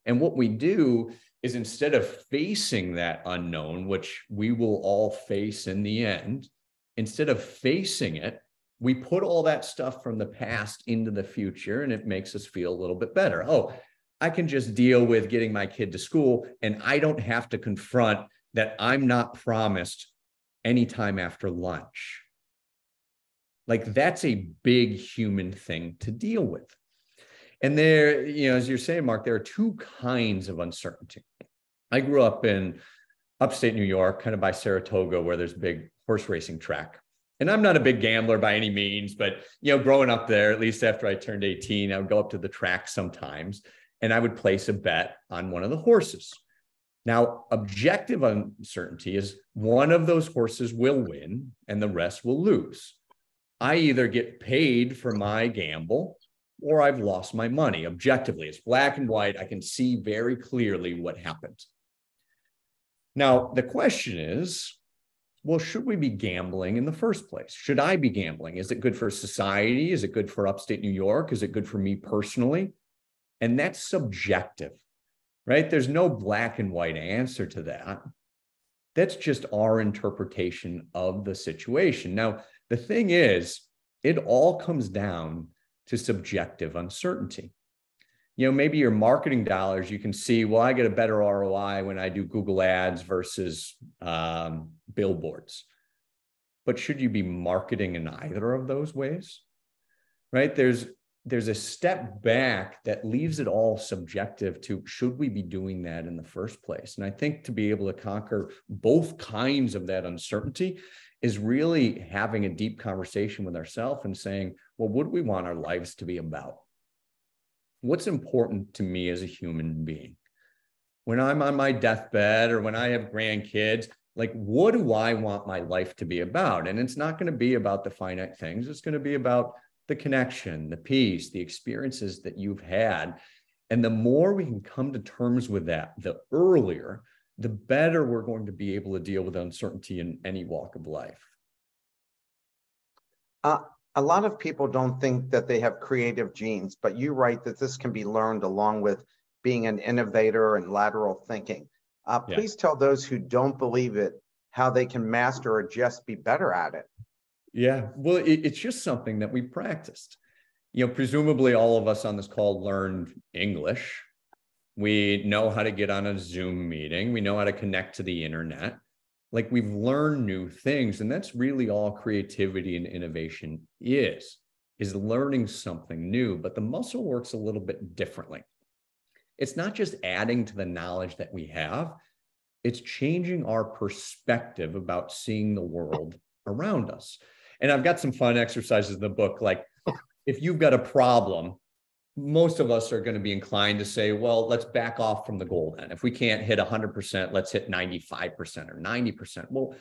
And what we do is, instead of facing that unknown, which we will all face in the end, instead of facing it, we put all that stuff from the past into the future, and it makes us feel a little bit better. Oh, I can just deal with getting my kid to school, and I don't have to confront that I'm not promised any time after lunch. Like, that's a big human thing to deal with. And there, as you're saying, Mark, there are two kinds of uncertainty. I grew up in upstate New York, kind of by Saratoga, where there's a big horse racing track. And I'm not a big gambler by any means, but, growing up there, at least after I turned 18, I would go up to the track sometimes, and I would place a bet on one of the horses. Now, objective uncertainty is one of those horses will win and the rest will lose. I either get paid for my gamble or I've lost my money. Objectively, it's black and white. I can see very clearly what happened. Now, the question is, well, should we be gambling in the first place? Should I be gambling? Is it good for society? Is it good for upstate New York? Is it good for me personally? And that's subjective, right? There's no black and white answer to that. That's just our interpretation of the situation. Now, the thing is, it all comes down to subjective uncertainty. Maybe your marketing dollars, you can see, well, I get a better ROI when I do Google ads versus billboards. But should you be marketing in either of those ways? Right? There's a step back that leaves it all subjective to, should we be doing that in the first place? And I think to be able to conquer both kinds of that uncertainty is really having a deep conversation with ourselves and saying, well, what do we want our lives to be about? What's important to me as a human being? When I'm on my deathbed or when I have grandkids, like, what do I want my life to be about? And it's not going to be about the finite things. It's going to be about the connection, the peace, the experiences that you've had. And the more we can come to terms with that, the earlier, the better we're going to be able to deal with uncertainty in any walk of life. A lot of people don't think that they have creative genes, but you write that this can be learned along with being an innovator and lateral thinking. Please tell those who don't believe it how they can master or just be better at it. Yeah, well, it's just something that we practiced. Presumably all of us on this call learned English. We know how to get on a Zoom meeting. We know how to connect to the internet. Like, we've learned new things, and that's really all creativity and innovation is learning something new, but the muscle works a little bit differently. It's not just adding to the knowledge that we have, it's changing our perspective about seeing the world around us. And I've got some fun exercises in the book. Like, if you've got a problem, most of us are going to be inclined to say, well, let's back off from the goal then. If we can't hit 100%, let's hit 95% or 90%. Well,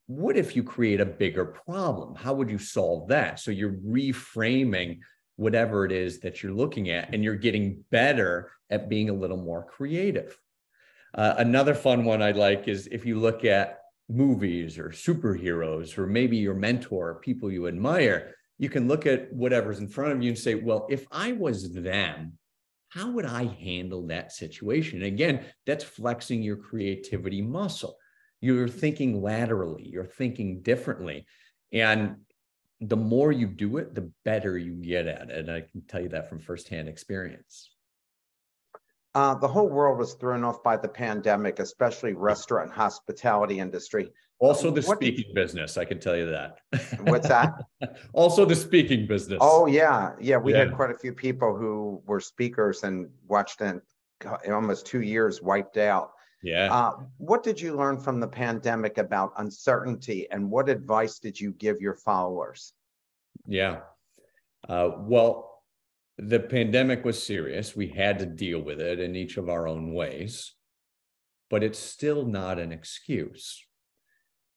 what if you create a bigger problem? How would you solve that? So you're reframing whatever it is that you're looking at, and you're getting better at being a little more creative. Another fun one I like is, if you look at movies or superheroes, or maybe your mentor, or people you admire, You can look at whatever's in front of you and say, well, if I was them, how would I handle that situation? And again, that's flexing your creativity muscle. You're thinking laterally, you're thinking differently. And the more you do it, the better you get at it. And I can tell you that from firsthand experience. The whole world was thrown off by the pandemic, especially restaurant and hospitality industry. Also the speaking business, I can tell you that. What's that? Also the speaking business. Oh, yeah. Yeah, we had quite a few people who were speakers and watched in almost 2 years wiped out. Yeah. What did you learn from the pandemic about uncertainty, and what advice did you give your followers? Yeah. Well, the pandemic was serious. We had to deal with it in each of our own ways, but it's still not an excuse.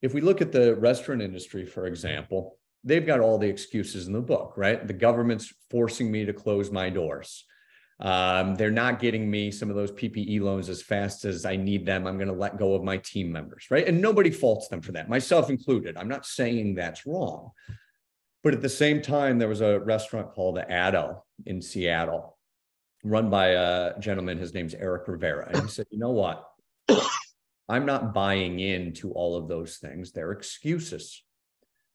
If we look at the restaurant industry, for example, they've got all the excuses in the book, right? The government's forcing me to close my doors. They're not getting me some of those PPE loans as fast as I need them. I'm going to let go of my team members, right? And nobody faults them for that, myself included. I'm not saying that's wrong. But at the same time, there was a restaurant called the Addo in Seattle, run by a gentleman. His name's Eric Rivera. And he said, you know what? I'm not buying into all of those things. They're excuses.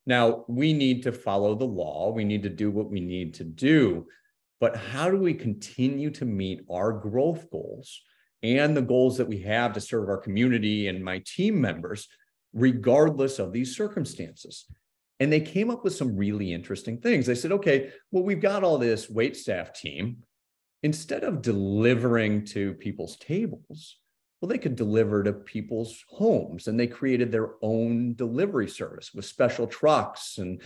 Now, we need to follow the law. We need to do what we need to do. But how do we continue to meet our growth goals and the goals that we have to serve our community and my team members, regardless of these circumstances? And they came up with some really interesting things. They said, okay, well, we've got all this waitstaff team. Instead of delivering to people's tables, well, they could deliver to people's homes. And they created their own delivery service with special trucks and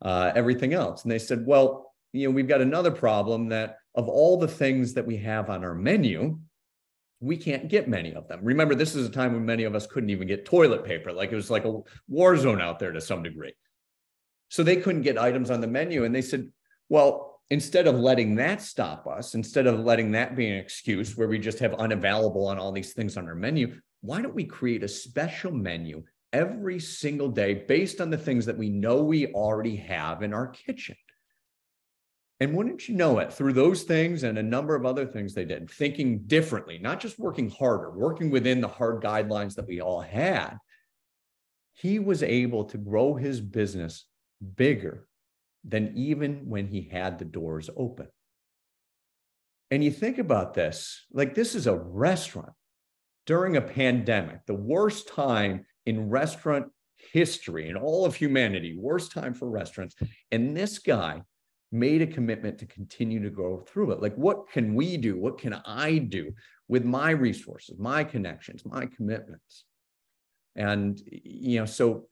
everything else. And they said, well, we've got another problem that of all the things that we have on our menu, we can't get many of them. Remember, this is a time when many of us couldn't even get toilet paper. Like it was like a war zone out there to some degree. So they couldn't get items on the menu. And they said, well, instead of letting that stop us, instead of letting that be an excuse where we just have unavailable on all these things on our menu, why don't we create a special menu every single day based on the things that we know we already have in our kitchen? And wouldn't you know it, through those things and a number of other things they did, thinking differently, not just working harder, working within the hard guidelines that we all had, he was able to grow his business bigger than even when he had the doors open. And you think about this, like this is a restaurant during a pandemic, the worst time in restaurant history, in all of humanity, worst time for restaurants. And this guy made a commitment to continue to go through it. Like, what can we do? What can I do with my resources, my connections, my commitments? And, so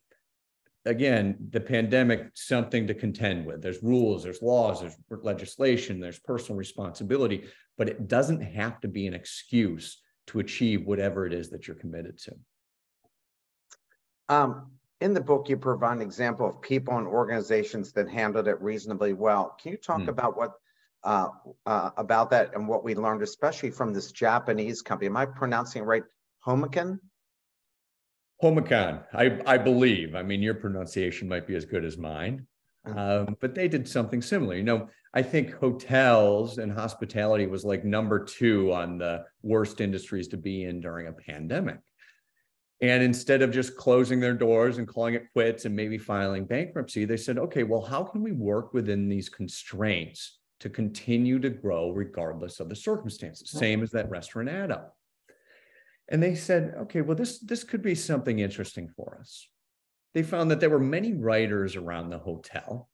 again, the pandemic, something to contend with. There's rules, there's laws, there's legislation, there's personal responsibility, but it doesn't have to be an excuse to achieve whatever it is that you're committed to. In the book, you provide an example of people and organizations that handled it reasonably well. Can you talk about what about that and what we learned, especially from this Japanese company? Am I pronouncing it right? Homikan? Homikan, I believe. I mean, your pronunciation might be as good as mine, but they did something similar. I think hotels and hospitality was like number 2 on the worst industries to be in during a pandemic. And instead of just closing their doors and calling it quits and maybe filing bankruptcy, they said, okay, well, how can we work within these constraints to continue to grow regardless of the circumstances? Same as that restaurant Addo. And they said, okay, well, this could be something interesting for us. They found that there were many writers around the hotel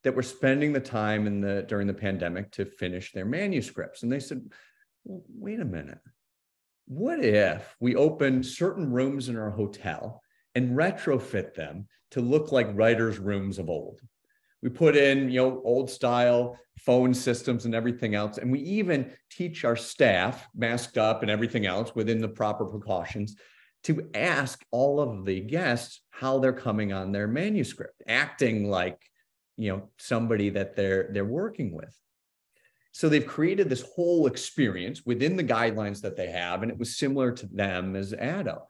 that were spending the time during the pandemic to finish their manuscripts. And they said, well, wait a minute. What if we open certain rooms in our hotel and retrofit them to look like writers' rooms of old? We put in, old style phone systems and everything else. And we even teach our staff, masked up and everything else within the proper precautions, to ask all of the guests how they're coming on their manuscript, acting like, somebody that they're working with. So they've created this whole experience within the guidelines that they have, and it was similar to them as Addo.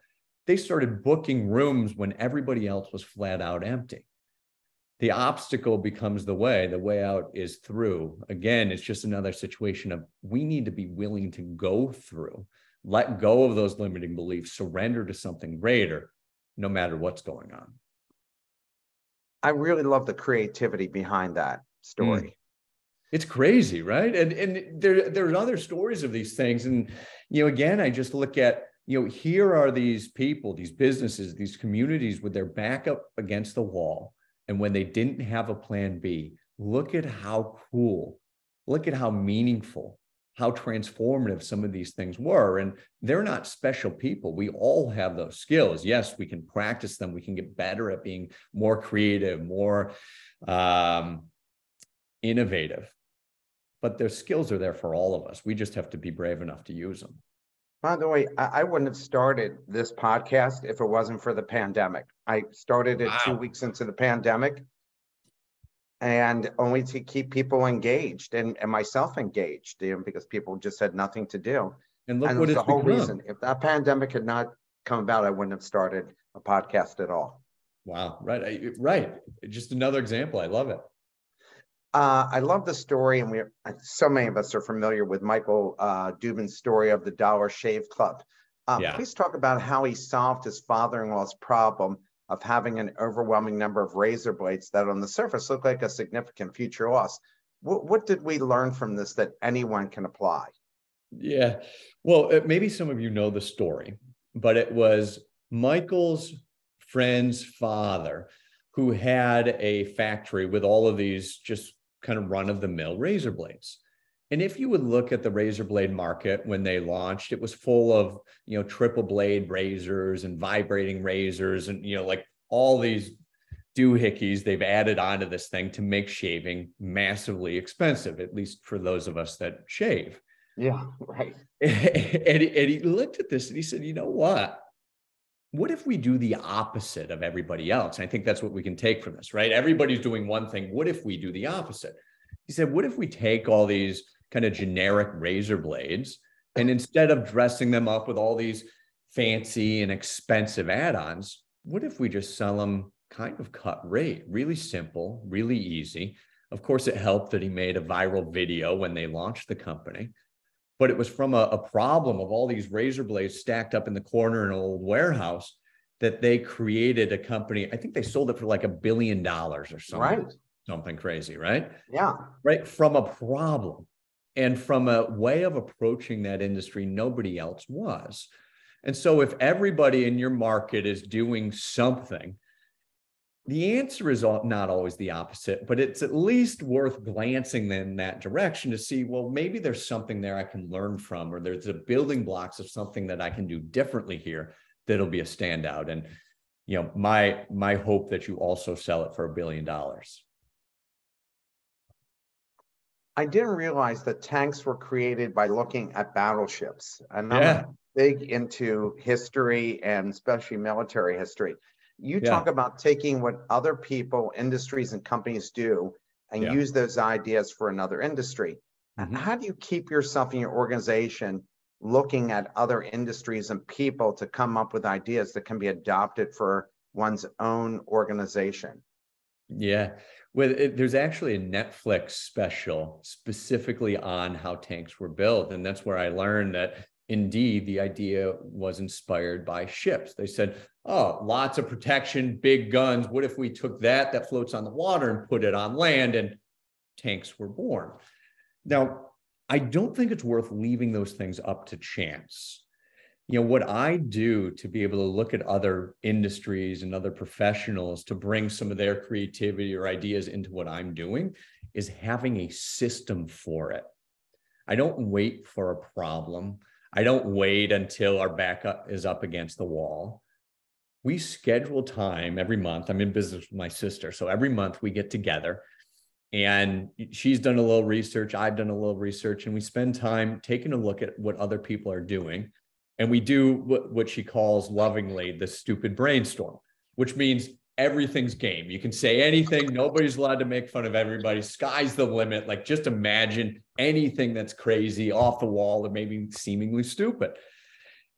They started booking rooms when everybody else was flat out empty. The obstacle becomes the way out is through. Again, it's just another situation of we need to be willing to go through, let go of those limiting beliefs, surrender to something greater, no matter what's going on. I really love the creativity behind that story. It's crazy, right? And there's other stories of these things. And, again, I just look at, here are these people, these businesses, these communities with their back up against the wall. And when they didn't have a plan B, look at how cool, look at how meaningful, how transformative some of these things were. And they're not special people. We all have those skills. Yes, we can practice them. We can get better at being more creative, more innovative. But their skills are there for all of us. We just have to be brave enough to use them. By the way, I wouldn't have started this podcast if it wasn't for the pandemic. I started it 2 weeks into the pandemic, and only to keep people engaged and myself engaged, because people just had nothing to do. And look what it's the whole become. reason. If that pandemic had not come about, I wouldn't have started a podcast at all. Wow. Right. Just another example. I love it. I love the story, and so many of us are familiar with Michael Dubin's story of the Dollar Shave Club. Please talk about how he solved his father-in-law's problem of having an overwhelming number of razor blades that on the surface look like a significant future loss. What did we learn from this that anyone can apply? Yeah, well, maybe some of you know the story, but it was Michael's friend's father who had a factory with all of these just kind of run-of-the-mill razor blades. And if you would look at the razor blade market when they launched, it was full of, triple blade razors and vibrating razors and, like all these doohickeys they've added onto this thing to make shaving massively expensive, at least for those of us that shave. Yeah, right. And he looked at this and he said, you know what? What if we do the opposite of everybody else? And I think that's what we can take from this, right? Everybody's doing one thing. What if we do the opposite? He said, what if we take all these kind of generic razor blades and instead of dressing them up with all these fancy and expensive add-ons, what if we just sell them kind of cut rate, really simple, really easy? Of course, it helped that he made a viral video when they launched the company. But it was from a problem of all these razor blades stacked up in the corner in an old warehouse that they created a company. I think they sold it for like $1 billion or something, right? Something crazy, right? Yeah. Right. From a problem and from a way of approaching that industry nobody else was. And so if everybody in your market is doing something, the answer is not always the opposite, but it's at least worth glancing in that direction to see, well, maybe there's something there I can learn from, or there's the building blocks of something that I can do differently here that'll be a standout. And, my hope that you also sell it for $1 billion. I didn't realize that tanks were created by looking at battleships. And I'm big into history and especially military history. You talk about taking what other people, industries, and companies do and use those ideas for another industry. Mm-hmm. How do you keep yourself and your organization looking at other industries and people to come up with ideas that can be adopted for one's own organization? Yeah. Well, there's actually a Netflix special specifically on how tanks were built. And that's where I learned that indeed the idea was inspired by ships. They said, oh, lots of protection, big guns. What if we took that floats on the water and put it on land? And tanks were born. Now, I don't think it's worth leaving those things up to chance. What I do to be able to look at other industries and other professionals to bring some of their creativity or ideas into what I'm doing is having a system for it. I don't wait for a problem. I don't wait until our back is up against the wall. We schedule time every month. I'm in business with my sister. So every month we get together and she's done a little research. I've done a little research, and we spend time taking a look at what other people are doing. And we do what she calls lovingly the stupid brainstorm, which means everything's game. You can say anything. Nobody's allowed to make fun of everybody. Sky's the limit. Like, just imagine anything that's crazy, off the wall, or maybe seemingly stupid.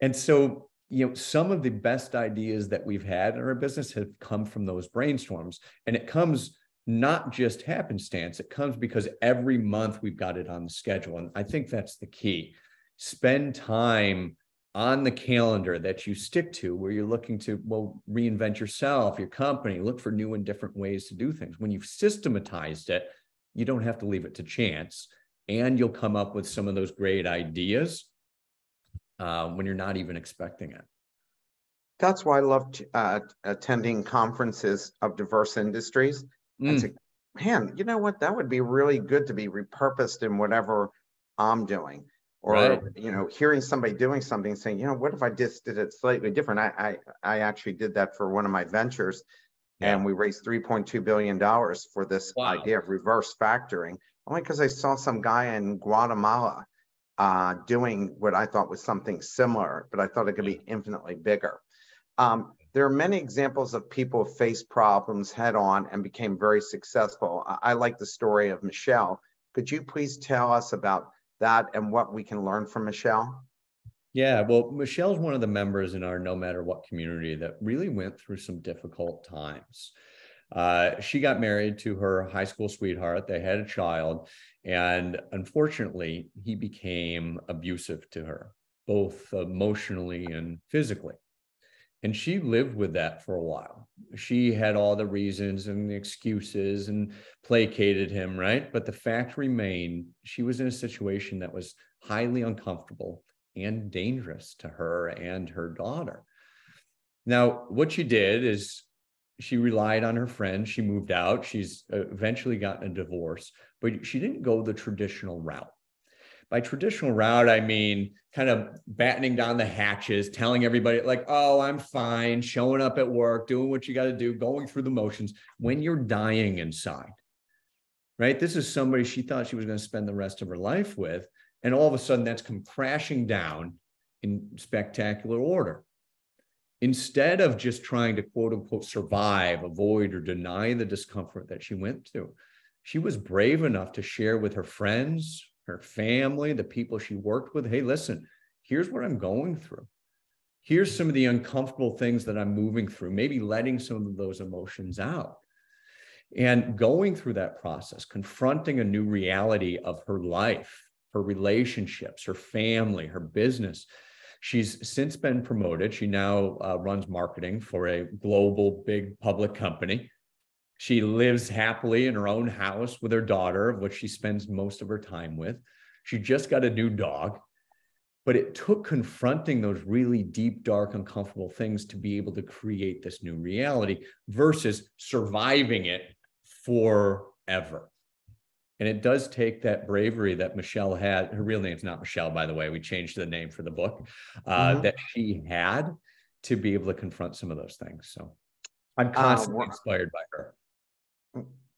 And so, some of the best ideas that we've had in our business have come from those brainstorms. And it comes not just happenstance. It comes because every month we've got it on the schedule. And I think that's the key. Spend time on the calendar that you stick to, where you're looking to, well, reinvent yourself, your company, look for new and different ways to do things. When you've systematized it, you don't have to leave it to chance, and you'll come up with some of those great ideas when you're not even expecting it. That's why I love attending conferences of diverse industries. And say, man, you know what? That would be really good to be repurposed in whatever I'm doing. Or, right. You know, hearing somebody doing something, saying, you know, what if I just did it slightly different? I actually did that for one of my ventures, and we raised $3.2 billion for this idea of reverse factoring, only because I saw some guy in Guatemala doing what I thought was something similar, but I thought it could be infinitely bigger. There are many examples of people who faced problems head on and became very successful. I like the story of Michelle. Could you please tell us about that and what we can learn from Michelle? Yeah, well, Michelle's one of the members in our No Matter What community that really went through some difficult times. She got married to her high school sweetheart. They had a child, and unfortunately, he became abusive to her, both emotionally and physically. And she lived with that for a while. She had all the reasons and the excuses and placated him, right? But the fact remained, she was in a situation that was highly uncomfortable and dangerous to her and her daughter. Now, what she did is she relied on her friends. She moved out. She's eventually gotten a divorce, but she didn't go the traditional route. By traditional route, I mean kind of battening down the hatches, telling everybody like, oh, I'm fine, showing up at work, doing what you got to do, going through the motions when you're dying inside, right? This is somebody she thought she was going to spend the rest of her life with. And all of a sudden that's come crashing down in spectacular order. Instead of just trying to quote unquote survive, avoid, or deny the discomfort that she went through, she was brave enough to share with her friends, her family, the people she worked with, hey, listen, here's what I'm going through. Here's some of the uncomfortable things that I'm moving through, maybe letting some of those emotions out. And going through that process, confronting a new reality of her life, her relationships, her family, her business. She's since been promoted. She now runs marketing for a global big public company. She lives happily in her own house with her daughter, which she spends most of her time with. She just got a new dog, but it took confronting those really deep, dark, uncomfortable things to be able to create this new reality versus surviving it forever. And it does take that bravery that Michelle had. Her real name's not Michelle, by the way. We changed the name for the book, that she had to be able to confront some of those things. So I'm constantly inspired by her.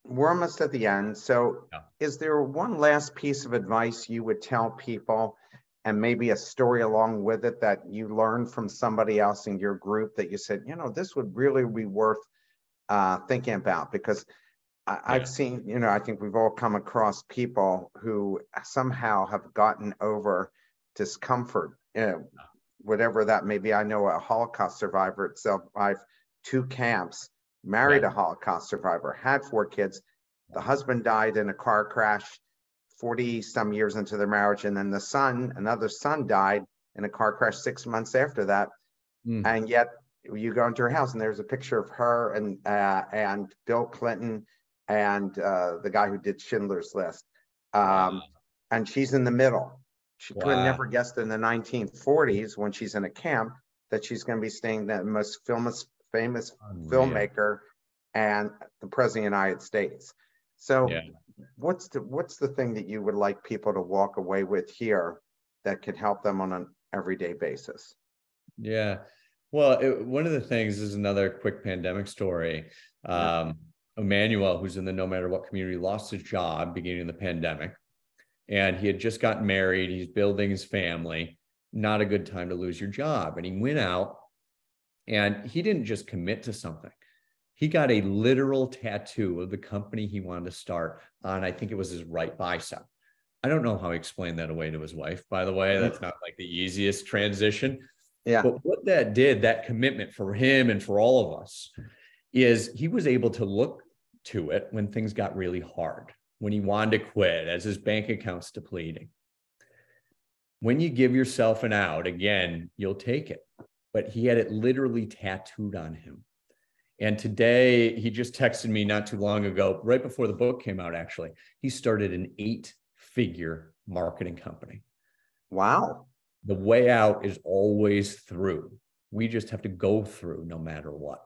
We're almost at the end. So is there one last piece of advice you would tell people, and maybe a story along with it that you learned from somebody else in your group that you said, you know, this would really be worth thinking about? Because I've seen, you know, I think we've all come across people who somehow have gotten over discomfort, you know, whatever that may be. I know a Holocaust survivor itself, survived 2 camps, married a Holocaust survivor, had 4 kids. The husband died in a car crash 40 some years into their marriage. And then the son, another son, died in a car crash 6 months after that. And yet you go into her house and there's a picture of her and Bill Clinton and the guy who did Schindler's List. And she's in the middle. She could have never guessed in the 1940s when she's in a camp that she's going to be staying the most famous filmmaker and the president of the United States. So what's the thing that you would like people to walk away with here that could help them on an everyday basis? Yeah. Well, one of the things is another quick pandemic story. Emmanuel, who's in the No Matter What community, lost his job beginning of the pandemic. And he had just gotten married. He's building his family. Not a good time to lose your job. And he went out and he didn't just commit to something. He got a literal tattoo of the company he wanted to start on, I think it was his right bicep. I don't know how he explained that away to his wife, by the way. That's not like the easiest transition. But what that did, that commitment for him and for all of us, is he was able to look to it when things got really hard, when he wanted to quit, as his bank account's depleting. When you give yourself an out, again, you'll take it. But he had it literally tattooed on him. And today, he just texted me not too long ago, right before the book came out, actually. He started an 8-figure marketing company. Wow. The way out is always through. We just have to go through no matter what.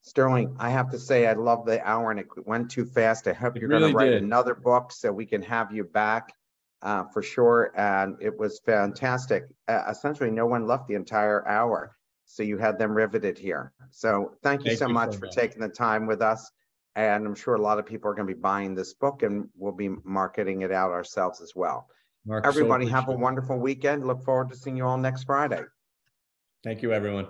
Sterling, I have to say, I love the hour and it went too fast. I hope you're really going to write did. another book so we can have you back for sure. And it was fantastic. Essentially, no one left the entire hour. So you had them riveted here. So thank you so much for taking the time with us. And I'm sure a lot of people are going to be buying this book and we'll be marketing it out ourselves as well. Mark, everybody have a wonderful weekend. Look forward to seeing you all next Friday. Thank you, everyone.